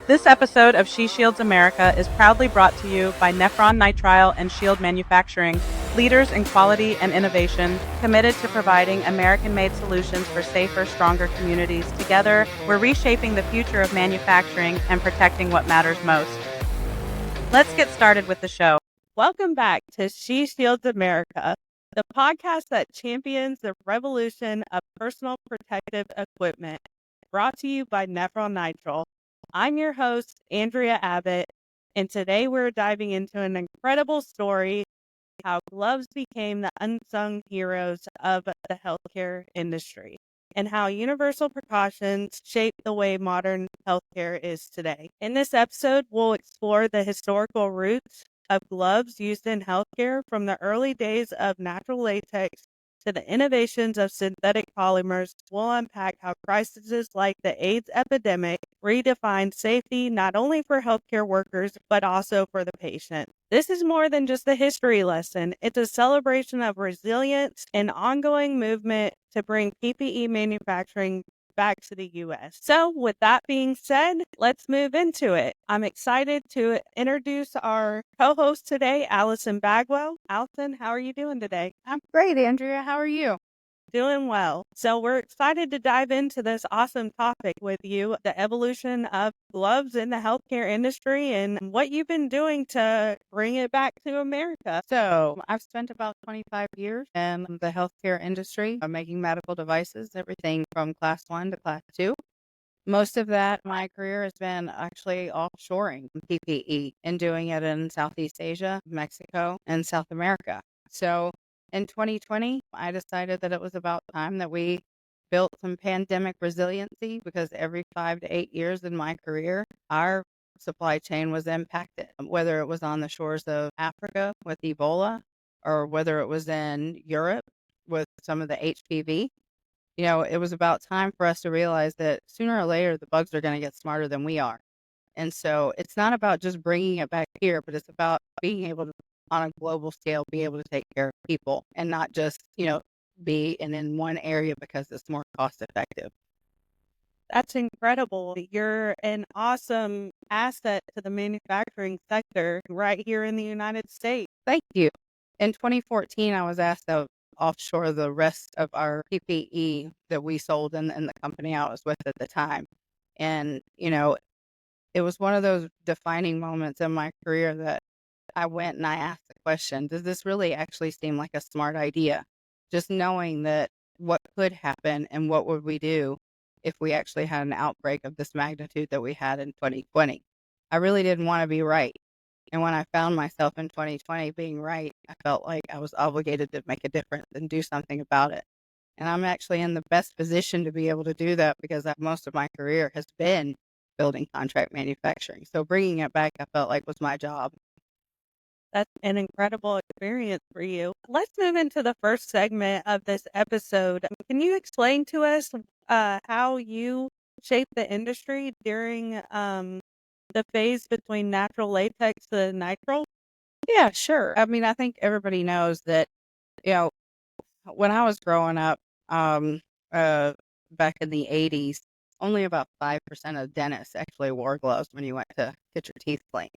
This episode of She Shields America is proudly brought to you by Nephron Nitrile and Shield Manufacturing, leaders in quality and innovation, committed to providing American-made solutions for safer, stronger communities. Together, we're reshaping the future of manufacturing and protecting what matters most. Let's get started with the show. Welcome back to She Shields America, the podcast that champions the revolution of personal protective equipment, brought to you by Nephron Nitrile. I'm your host, Andrea Abbott, and today we're diving into an incredible story, how gloves became the unsung heroes of the healthcare industry, and how universal precautions shape the way modern healthcare is today. In this episode, we'll explore the historical roots of gloves used in healthcare from the early days of natural latex to the innovations of synthetic polymers. We'll unpack how crises like the AIDS epidemic redefined safety not only for healthcare workers, but also for the patient. This is more than just a history lesson. It's a celebration of resilience and ongoing movement to bring PPE manufacturing back to the U.S. So with that being said, let's move into it. I'm excited to introduce our co-host today, Alison Bagwell. Alison, how are you doing today? I'm great, Andrea. How are you? Doing well. So we're excited to dive into this awesome topic with you, the evolution of gloves in the healthcare industry and what you've been doing to bring it back to America. So, I've spent about 25 years in the healthcare industry, making medical devices, everything from class 1 to class 2. Most of that, my career has been actually offshoring PPE and doing it in Southeast Asia, Mexico, and South America. So, in 2020, I decided that it was about time that we built some pandemic resiliency because every 5 to 8 years in my career, our supply chain was impacted, whether it was on the shores of Africa with Ebola or whether it was in Europe with some of the HPV. It was about time for us to realize that sooner or later the bugs are going to get smarter than we are. And so it's not about just bringing it back here, but it's about being able to, on a global scale, be able to take care of people and not just, be in one area because it's more cost effective. That's incredible. You're an awesome asset to the manufacturing sector right here in the United States. Thank you. In 2014, I was asked to offshore the rest of our PPE that we sold in the company I was with at the time. And, it was one of those defining moments in my career that I went and I asked the question, does this really actually seem like a smart idea? Just knowing that what could happen and what would we do if we actually had an outbreak of this magnitude that we had in 2020. I really didn't want to be right. And when I found myself in 2020 being right, I felt like I was obligated to make a difference and do something about it. And I'm actually in the best position to be able to do that because most of my career has been building contract manufacturing. So bringing it back, I felt like was my job. That's an incredible experience for you. Let's move into the first segment of this episode. Can you explain to us how you shaped the industry during the phase between natural latex to nitrile? Yeah, sure. I mean, I think everybody knows that, you know, when I was growing up, back in the 80s, only about 5% of dentists actually wore gloves when you went to get your teeth cleaned,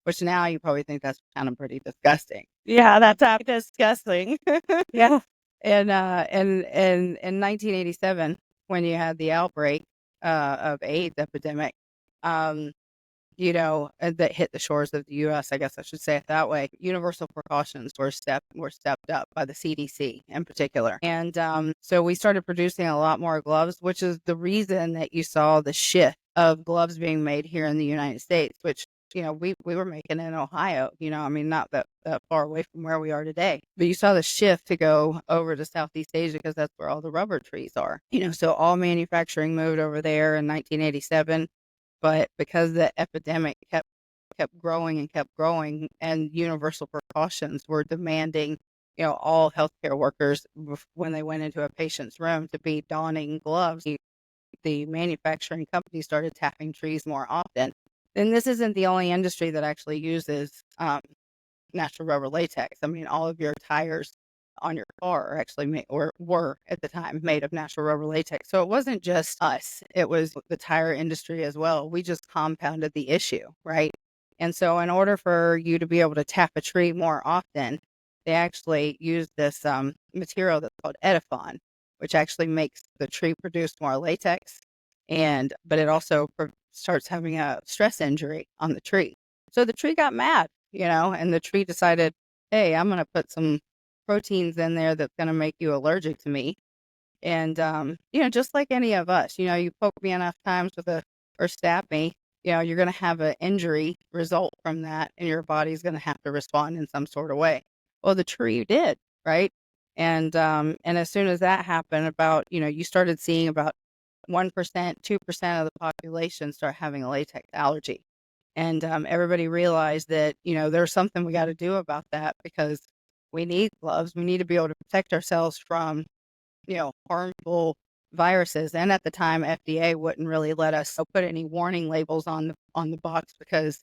which now you probably think that's kind of pretty disgusting. Yeah, that's disgusting. Yeah. And in 1987, when you had the outbreak of AIDS epidemic, um, that hit the shores of the U.S., I guess I should say it that way. Universal precautions were stepped up by the CDC in particular. And so we started producing a lot more gloves, which is the reason that you saw the shift of gloves being made here in the United States, which, we were making in Ohio, I mean, not that far away from where we are today. But you saw the shift to go over to Southeast Asia because that's where all the rubber trees are. So all manufacturing moved over there in 1987. But because the epidemic kept growing and universal precautions were demanding, all healthcare workers when they went into a patient's room to be donning gloves, the manufacturing company started tapping trees more often. And this isn't the only industry that actually uses natural rubber latex. I mean, all of your tires on your car are actually made, or were at the time, made of natural rubber latex. So it wasn't just us, it was the tire industry as well. We just compounded the issue, right? And so in order for you to be able to tap a tree more often, they actually use this material that's called Edifon, which actually makes the tree produce more latex, and but it also starts having a stress injury on the tree. So the tree got mad, and the tree decided, hey, I'm going to put some proteins in there that's going to make you allergic to me. And, just like any of us, you poke me enough times or stab me, you're going to have an injury result from that, and your body's going to have to respond in some sort of way. Well, the tree did, right? And as soon as that happened, you started seeing about 1%, 2% of the population start having a latex allergy. And everybody realized that, there's something we got to do about that, because we need gloves. We need to be able to protect ourselves from, harmful viruses. And at the time, FDA wouldn't really let us put any warning labels on the box, because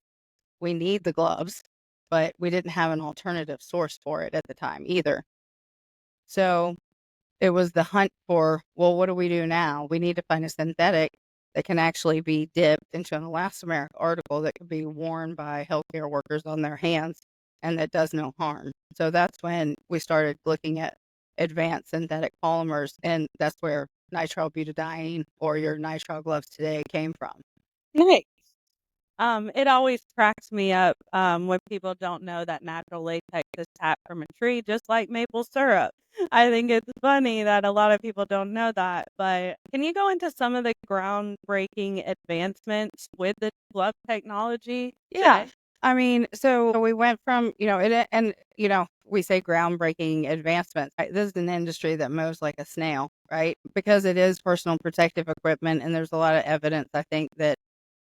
we need the gloves, but we didn't have an alternative source for it at the time either. So it was the hunt for, well, what do we do now? We need to find a synthetic that can actually be dipped into an elastomeric article that can be worn by healthcare workers on their hands and that does no harm. So that's when we started looking at advanced synthetic polymers, and that's where nitrile butadiene, or your nitrile gloves today, came from. Nice. It always cracks me up, when people don't know that natural latex is tapped from a tree, just like maple syrup. I think it's funny that a lot of people don't know that, but can you go into some of the groundbreaking advancements with the glove technology Yeah. today? I mean, so we went from, we say groundbreaking advancements. Right? This is an industry that moves like a snail, right? Because it is personal protective equipment, and there's a lot of evidence, I think, that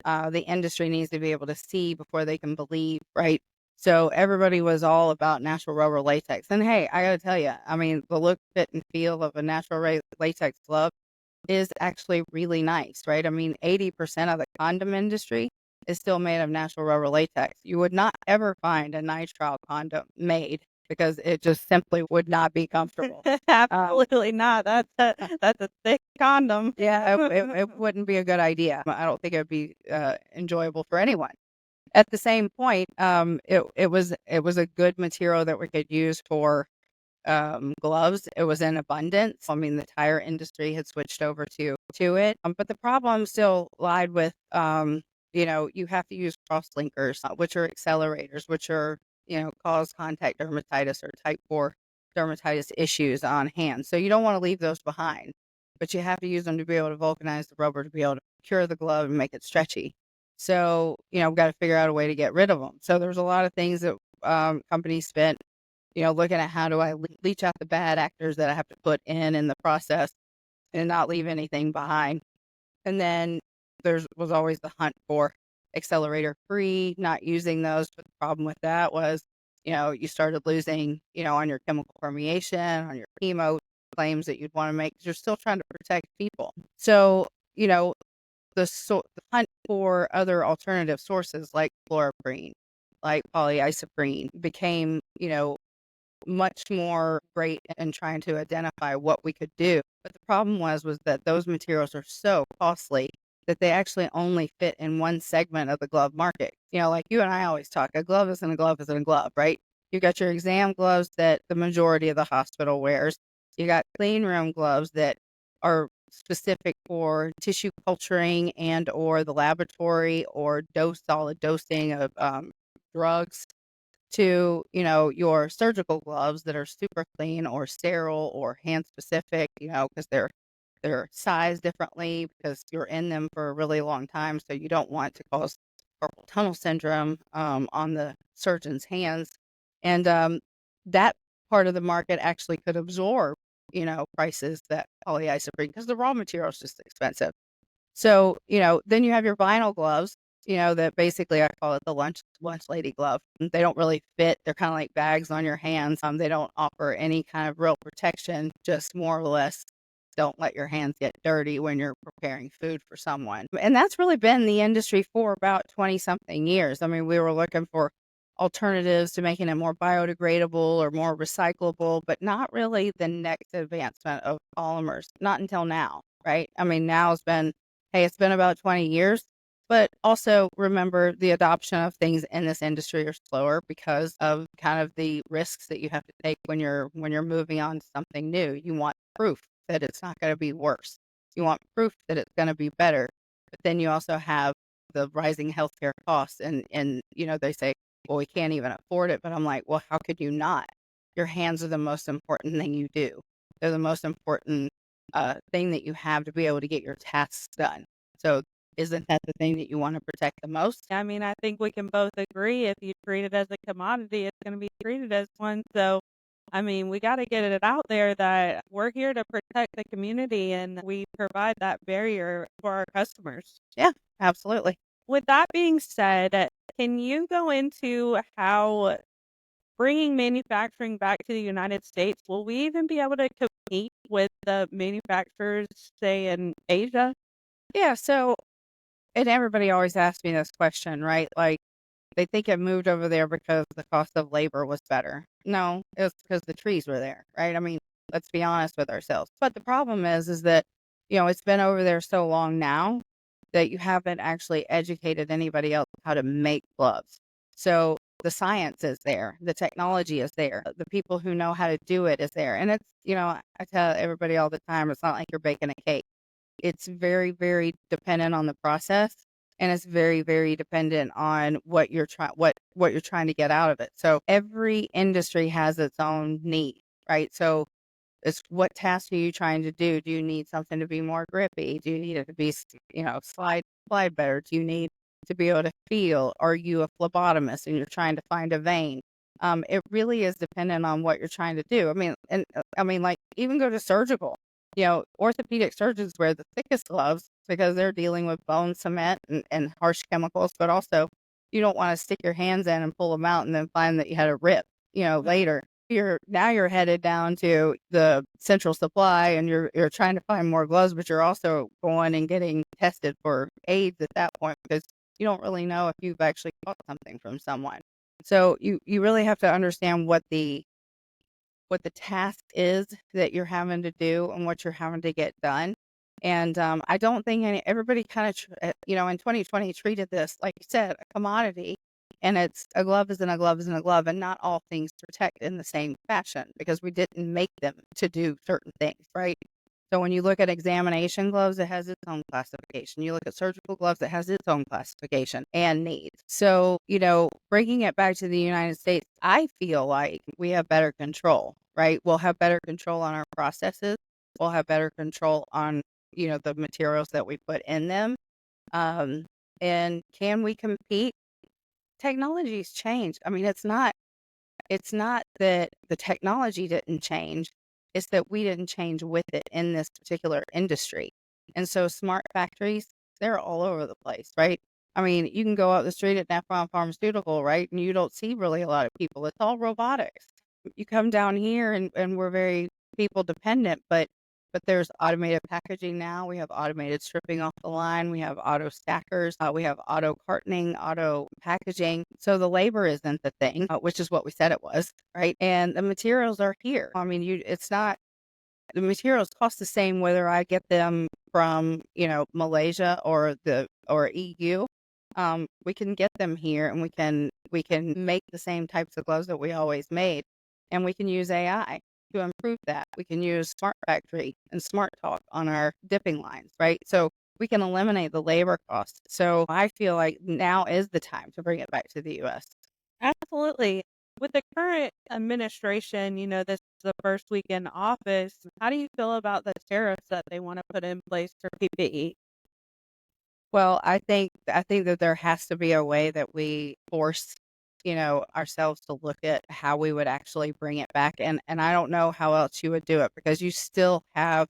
the industry needs to be able to see before they can believe, right? So everybody was all about natural rubber latex. And hey, I got to tell you, I mean, the look, fit, and feel of a natural latex glove is actually really nice, right? I mean, 80% of the condom industry is still made of natural rubber latex. You would not ever find a nitrile condom made, because it just simply would not be comfortable. Absolutely not. That's a thick condom. Yeah, it wouldn't be a good idea. I don't think it would be enjoyable for anyone. At the same point, it was a good material that we could use for gloves. It was in abundance. I mean, the tire industry had switched over to it, but the problem still lied with, you have to use cross linkers, which are accelerators, which are, cause contact dermatitis or type 4 dermatitis issues on hands. So you don't want to leave those behind, but you have to use them to be able to vulcanize the rubber, to be able to cure the glove and make it stretchy. So, we've got to figure out a way to get rid of them. So there's a lot of things that companies spent, looking at, how do I leach out the bad actors that I have to put in the process and not leave anything behind. And then was always the hunt for accelerator free, not using those. But the problem with that was, you started losing, on your chemical permeation, on your chemo claims that you'd want to make, 'cause you're still trying to protect people. So, the hunt for other alternative sources like fluoroprene, like polyisoprene, became, much more great in trying to identify what we could do. But the problem was that those materials are so costly that they actually only fit in one segment of the glove market. Like you and I always talk, a glove isn't a glove isn't a glove, right? You got your exam gloves that the majority of the hospital wears. You got clean room gloves that are specific for tissue culturing and or the laboratory, or solid dosing of drugs, to, your surgical gloves that are super clean or sterile or hand specific, because they're sized differently, because you're in them for a really long time. So you don't want to cause carpal tunnel syndrome on the surgeon's hands. And that part of the market actually could absorb, prices that polyisoprene, because the raw material is just expensive. So, then you have your vinyl gloves, that basically I call it the lunch lady glove. They don't really fit. They're kind of like bags on your hands. They don't offer any kind of real protection, just more or less don't let your hands get dirty when you're preparing food for someone. And that's really been the industry for about 20 something years. I mean, we were looking for alternatives to making it more biodegradable or more recyclable, but not really the next advancement of polymers, not until now, right? I mean, now it's been about 20 years, but also remember the adoption of things in this industry are slower because of kind of the risks that you have to take when you're moving on to something new. You want proof that it's not going to be worse. You want proof that it's going to be better. But then you also have the rising healthcare costs and they say, well, we can't even afford it. But I'm like, well, how could you not? Your hands are the most important thing you do. They're the most important thing that you have to be able to get your tasks done. So isn't that the thing that you want to protect the most? I mean, I think we can both agree if you treat it as a commodity, it's going to be treated as one. So, I mean, we got to get it out there that we're here to protect the community and we provide that barrier for our customers. Yeah, absolutely. With that being said, can you go into how bringing manufacturing back to the United States, will we even be able to compete with the manufacturers, say, in Asia? Yeah. So, and everybody always asks me this question, right? Like, they think it moved over there because the cost of labor was better. No, it was because the trees were there, right? I mean, let's be honest with ourselves. But the problem is that, it's been over there so long now that you haven't actually educated anybody else how to make gloves. So the science is there, the technology is there, the people who know how to do it is there. And it's, I tell everybody all the time, it's not like you're baking a cake. It's very, very dependent on the process, and it's very, very dependent on what you're trying to get out of it. So every industry has its own need, right? So it's what task are you trying to do? Do you need something to be more grippy? Do you need it to be, slide better? Do you need to be able to feel? Are you a phlebotomist and you're trying to find a vein? It really is dependent on what you're trying to do. I mean, like even go to surgical. Orthopedic surgeons wear the thickest gloves because they're dealing with bone cement and harsh chemicals, but also you don't want to stick your hands in and pull them out and then find that you had a rip, later. You're headed down to the central supply and you're trying to find more gloves, but you're also going and getting tested for AIDS at that point because you don't really know if you've actually caught something from someone. So you really have to understand what the task is that you're having to do and what you're having to get done. And I don't think everybody kind of, in 2020 treated this, like you said, a commodity. And it's a glove isn't a glove isn't a glove. And not all things protect in the same fashion because we didn't make them to do certain things, right? So when you look at examination gloves, it has its own classification. You look at surgical gloves, it has its own classification and needs. So, bringing it back to the United States, I feel like we have better control, right? We'll have better control on our processes. We'll have better control on, the materials that we put in them. And can we compete? Technology's changed. I mean, it's not that the technology didn't change, it's that we didn't change with it in this particular industry. And so smart factories, they're all over the place, right? I mean, you can go out the street at Nephron Pharmaceutical, right? And you don't see really a lot of people. It's all robotics. You come down here and we're very people dependent, but there's automated packaging now. We have automated stripping off the line. We have auto stackers. We have auto cartoning, auto packaging. So the labor isn't the thing, which is what we said it was, right? And the materials are here. I mean, it's not the materials cost the same whether I get them from Malaysia or EU. We can get them here, and we can make the same types of gloves that we always made, and we can use AI to improve that. We can use Smart Factory and Smart Talk on our dipping lines, right? So we can eliminate the labor costs. So I feel like now is the time to bring it back to the U.S. Absolutely. With the current administration, this is the first week in office. How do you feel about the tariffs that they want to put in place for PPE? Well, I think that there has to be a way that we force, ourselves to look at how we would actually bring it back. And I don't know how else you would do it because you still have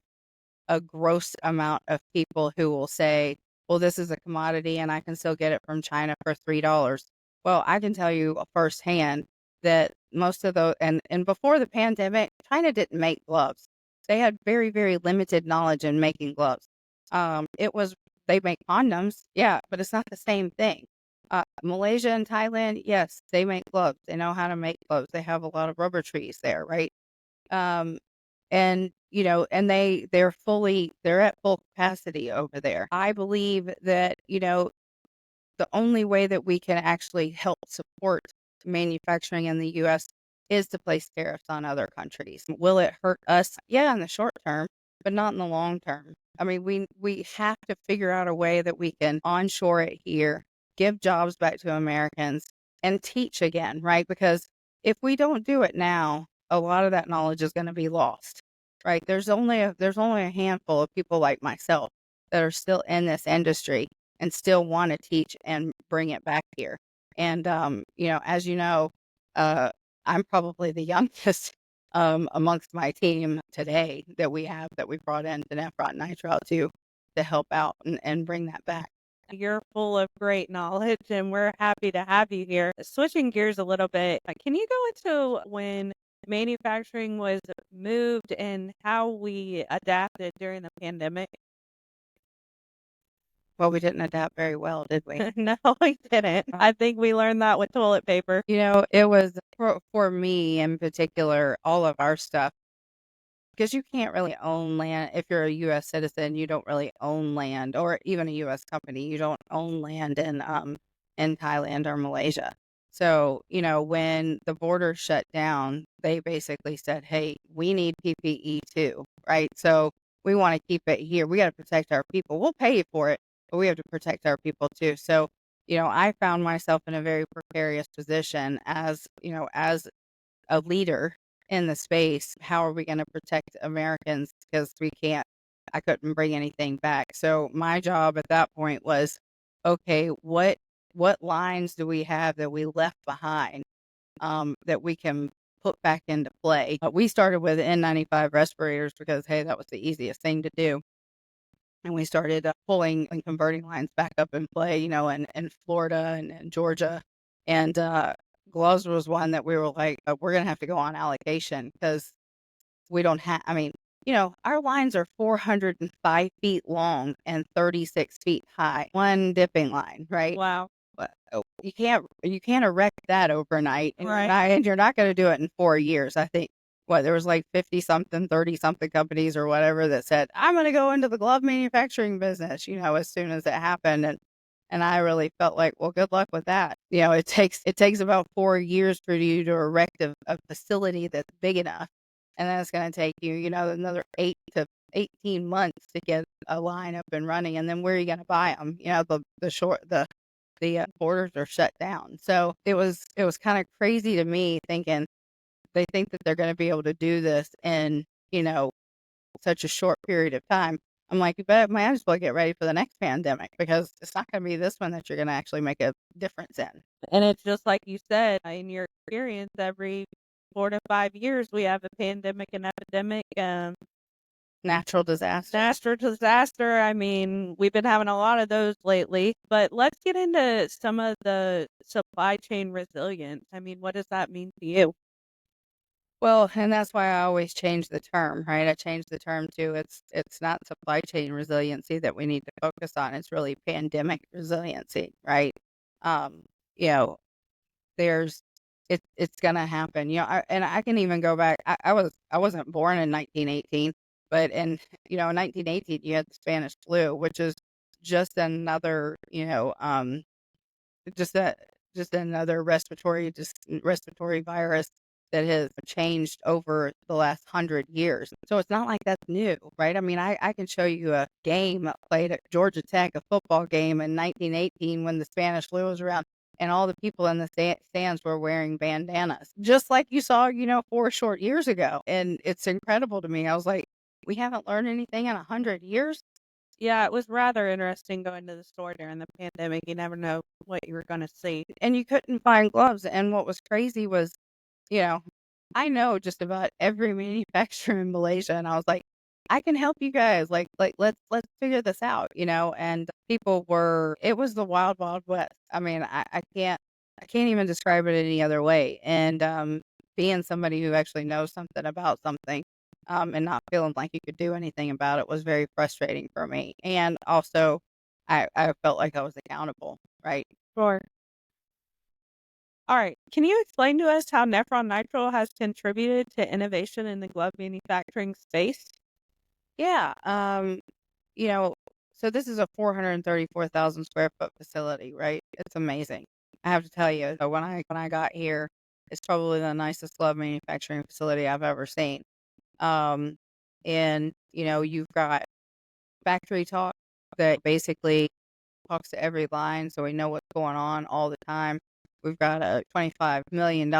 a gross amount of people who will say, well, this is a commodity and I can still get it from China for $3. Well, I can tell you firsthand that most of those, and before the pandemic, China didn't make gloves. They had very, very limited knowledge in making gloves. It was, they make condoms, yeah, but it's not the same thing. Malaysia and Thailand, yes, they make gloves. They know how to make gloves. They have a lot of rubber trees there, right? Um, and and they're at full capacity over there. I believe that, the only way that we can actually help support manufacturing in the US is to place tariffs on other countries. Will it hurt us? Yeah, in the short term, but not in the long term. I mean, we have to figure out a way that we can onshore it here, give jobs back to Americans, and teach again, right? Because if we don't do it now, a lot of that knowledge is going to be lost, right? There's only a handful of people like myself that are still in this industry and still want to teach and bring it back here. And as you know, uh, I'm probably the youngest amongst my team today that we brought in to Nephron Nitrile to help out and bring that back. You're full of great knowledge, and we're happy to have you here. Switching gears a little bit, can you go into when manufacturing was moved and how we adapted during the pandemic? Well, we didn't adapt very well, did we? No, we didn't. I think we learned that with toilet paper. It was for me in particular, all of our stuff. Because you can't really own land if you're a US citizen, you don't really own land, or even a US company, you don't own land in Thailand or Malaysia. So, when the border shut down, they basically said, "Hey, we need PPE too," right? So, we want to keep it here. We got to protect our people. We'll pay you for it, but we have to protect our people too. So, I found myself in a very precarious position as a leader in the space. How are we going to protect Americans? Because I couldn't bring anything back. So my job at that point was, okay, what lines do we have that we left behind that we can put back into play? We started with N95 respirators because, hey, that was the easiest thing to do. And we started pulling and converting lines back up in play, in Florida and Georgia. And gloves was one that we were like, we're going to have to go on allocation because we don't have, I mean, our lines are 405 feet long and 36 feet high. One dipping line, right? Wow. But you can't erect that overnight, and Right. you're not going to do it in 4 years. I think there was like 50 something, 30 something companies or whatever that said I'm going to go into the glove manufacturing business. As soon as it happened, and I really felt like, well, good luck with that. It takes about 4 years for you to erect a facility that's big enough, and then it's going to take you, another 8 to 18 months to get a line up and running, and then where are you going to buy them? The borders are shut down. So it was kind of crazy to me thinking they think that they're going to be able to do this in, such a short period of time. I'm like, you better might as well get ready for the next pandemic because it's not going to be this one that you're going to actually make a difference in. And it's just like you said, in your experience, every 4 to 5 years, we have a pandemic and epidemic. Natural disaster. Natural disaster. I mean, we've been having a lot of those lately, but let's get into some of the supply chain resilience. I mean, what does that mean to you? Well, and that's why I always change the term, right? I changed the term to it's not supply chain resiliency that we need to focus on. It's really pandemic resiliency, right? Um, you know, there's it's gonna happen. And I can even go back. I wasn't born in 1918, but in 1918 you had the Spanish flu, which is just another just a just another respiratory virus that has changed over the last 100 years. So it's not like that's new, right? I mean, I can show you a game played at Georgia Tech, a football game in 1918 when the Spanish flu was around, and all the people in the stands were wearing bandanas, just like you saw, 4 short years ago. And it's incredible to me. I was like, we haven't learned anything in 100 years. Yeah, it was rather interesting going to the store during the pandemic. You never know what you were going to see. And you couldn't find gloves. And what was crazy was, you know, I know just about every manufacturer in Malaysia, and I was like, I can help you guys. Like let's figure this out, And it was the wild, wild west. I mean, I can't even describe it any other way. And being somebody who actually knows something about something, and not feeling like you could do anything about it was very frustrating for me. And also, I felt like I was accountable, right? Sure. All right. Can you explain to us how Nephron Nitrile has contributed to innovation in the glove manufacturing space? Yeah. You know, so this is a 434,000 square foot facility, right? It's amazing. I have to tell you, so when I got here, it's probably the nicest glove manufacturing facility I've ever seen. Um, and you've got factory talk that basically talks to every line so we know what's going on all the time. We've got a $25 million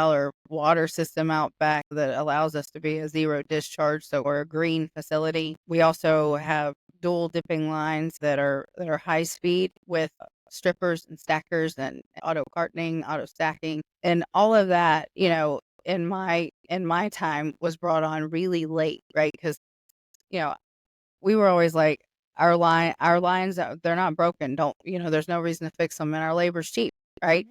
water system out back that allows us to be a zero discharge, so we're a green facility. We also have dual dipping lines that are high speed with strippers and stackers and auto cartoning, auto stacking, and all of that. In my time was brought on really late, right? Because you know we were always like, our lines, they're not broken. Don't, there's no reason to fix them, and our labor's cheap, right?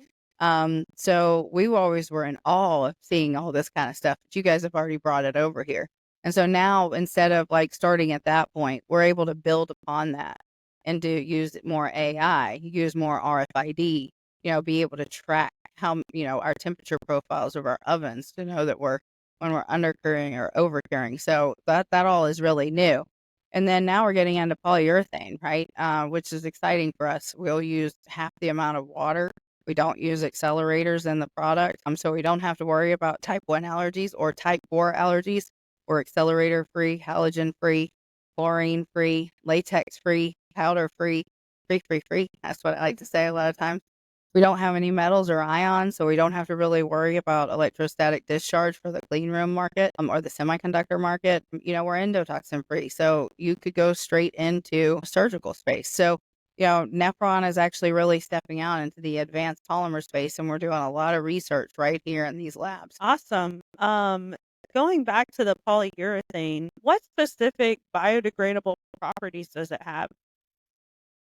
So we always were in awe of seeing all this kind of stuff, but you guys have already brought it over here. And so now, instead of like starting at that point, we're able to build upon that and to use more AI, use more RFID, be able to track how, our temperature profiles of our ovens to know that when we're undercuring or overcuring. So that all is really new. And then now we're getting into polyurethane, right? Which is exciting for us. We'll use half the amount of water. We don't use accelerators in the product. So we don't have to worry about type 1 allergies or type 4 allergies. We're accelerator free, halogen free, chlorine free, latex free, powder free, free. That's what I like to say a lot of times. We don't have any metals or ions, so we don't have to really worry about electrostatic discharge for the clean room market, or the semiconductor market. We're endotoxin free, so you could go straight into surgical space. So, Nephron is actually really stepping out into the advanced polymer space, and we're doing a lot of research right here in these labs. Awesome. Going back to the polyurethane, what specific biodegradable properties does it have?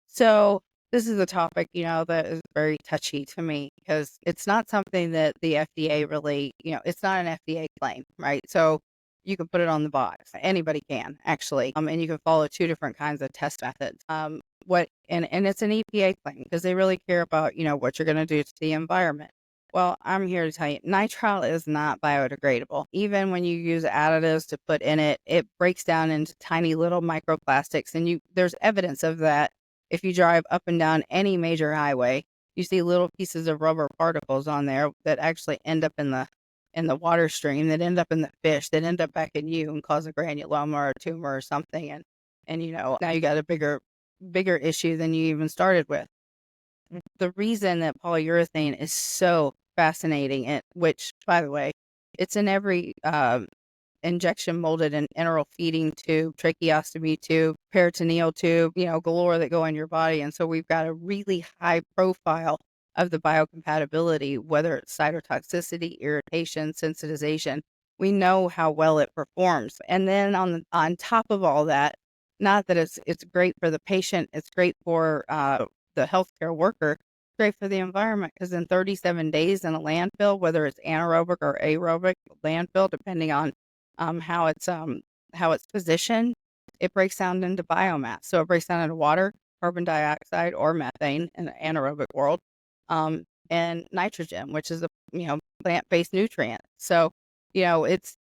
So this is a topic, that is very touchy to me because it's not something that the FDA really, it's not an FDA claim, right? So you can put it on the box. Anybody can actually, and you can follow two different kinds of test methods. And it's an EPA claim because they really care about, what you're going to do to the environment. Well, I'm here to tell you, nitrile is not biodegradable. Even when you use additives to put in it, it breaks down into tiny little microplastics, and there's evidence of that. If you drive up and down any major highway, you see little pieces of rubber particles on there that actually end up in the water stream, that end up in the fish, that end up back in you and cause a granuloma or a tumor or something. And now you got a bigger issue than you even started with. The reason that polyurethane is so fascinating, and which, by the way, it's in every injection molded and enteral feeding tube, tracheostomy tube, peritoneal tube, galore that go in your body. And so we've got a really high profile of the biocompatibility, whether it's cytotoxicity, irritation, sensitization. We know how well it performs. And then on top of all that, not that it's great for the patient, it's great for the healthcare worker, it's great for the environment, because in 37 days in a landfill, whether it's anaerobic or aerobic landfill, depending on how it's positioned, it breaks down into biomass. So it breaks down into water, carbon dioxide, or methane in the anaerobic world, and nitrogen, which is a plant-based nutrient. So it's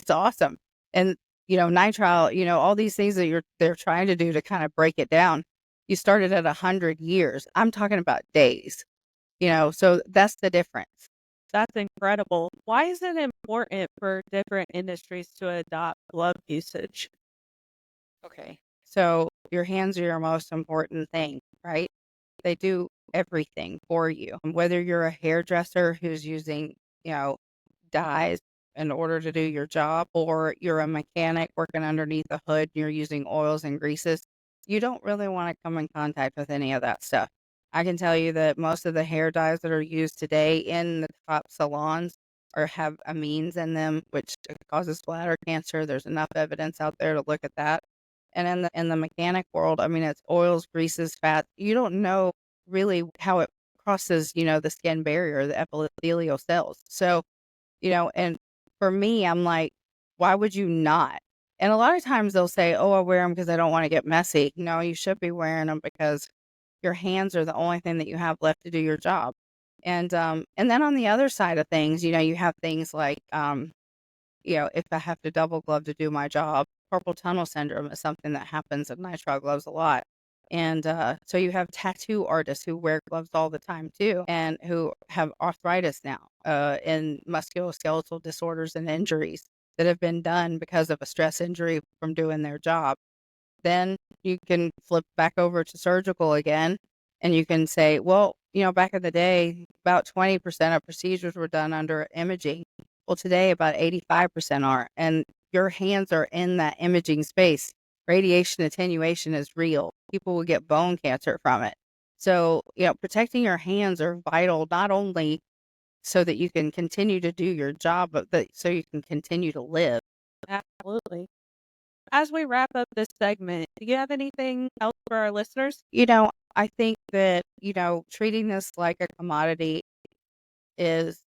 awesome. And nitrile, all these things that they're trying to do to kind of break it down. You started at 100 years. I'm talking about days. So that's the difference. That's incredible. Why is it important for different industries to adopt glove usage? Okay. So your hands are your most important thing, right? They do everything for you. Whether you're a hairdresser who's using, dyes in order to do your job, or you're a mechanic working underneath the hood and you're using oils and greases, you don't really want to come in contact with any of that stuff. I can tell you that most of the hair dyes that are used today in the top salons have amines in them, which causes bladder cancer. There's enough evidence out there to look at that. And in the mechanic world, I mean, it's oils, greases, fats. You don't know really how it crosses, the skin barrier, the epithelial cells. So, and for me, I'm like, why would you not? And a lot of times they'll say, oh, I wear them because I don't want to get messy. No, you should be wearing them because your hands are the only thing that you have left to do your job. And then on the other side of things, you have things like, if I have to double glove to do my job, carpal tunnel syndrome is something that happens in nitrile gloves a lot. And so you have tattoo artists who wear gloves all the time too, and who have arthritis now, and musculoskeletal disorders and injuries that have been done because of a stress injury from doing their job. Then you can flip back over to surgical again, and you can say, well, back in the day, about 20% of procedures were done under imaging. Well, today about 85% are, and your hands are in that imaging space. Radiation attenuation is real. People will get bone cancer from it. So, protecting your hands are vital, not only so that you can continue to do your job, but so you can continue to live. Absolutely. As we wrap up this segment, do you have anything else for our listeners? I think that, treating this like a commodity is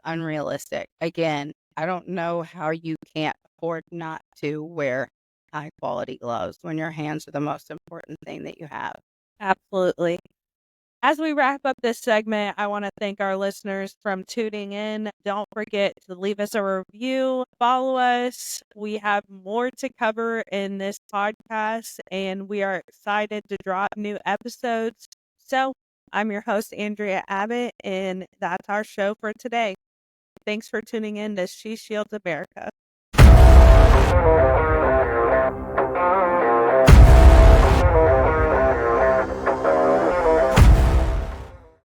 unrealistic. Again, I don't know how you can't afford not to wear high quality gloves when your hands are the most important thing that you have. Absolutely. As we wrap up this segment, I want to thank our listeners from tuning in. Don't forget to leave us a review, follow us. We have more to cover in this podcast, and we are excited to drop new episodes. So, I'm your host, Andrea Abbott, and that's our show for today. Thanks for tuning in to She Shields America.